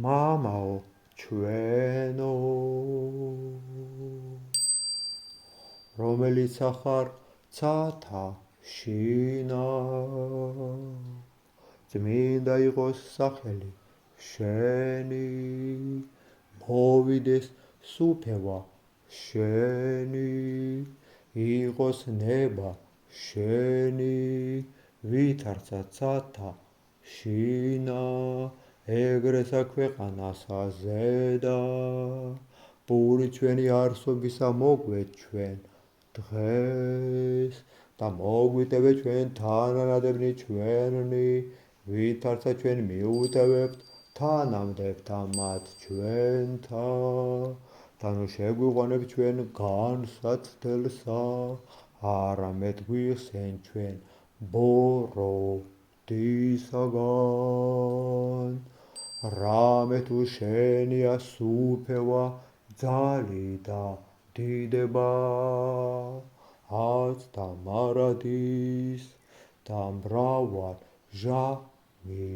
მამაო ჩვენო რომელიც ახარ ცათა შინა წმინდა იყოს სახელი შენი მოვიდეს სუფევა შენი იყოს ნება შენი ვითარცა ცათა შინა ეგრეცა ქვეყანასა ზედა პური ჩვენი არსობისა მოგვეთ ჩვენ დღეს და მოგვიტევეთ ჩვენ თანანადებნი ჩვენი ვითარცა ჩვენ მიუტევებთ თანამდებთა მათ ჩვენთან და ნუ შეგვიყვანებ ჩვენ განსაცდელსა არამედ გვიხსენ ჩვენ ბოროტისაგან რამე თუ შენია სუფევა ძალი და დიდება აც და მარადის და მრავალ ჟამი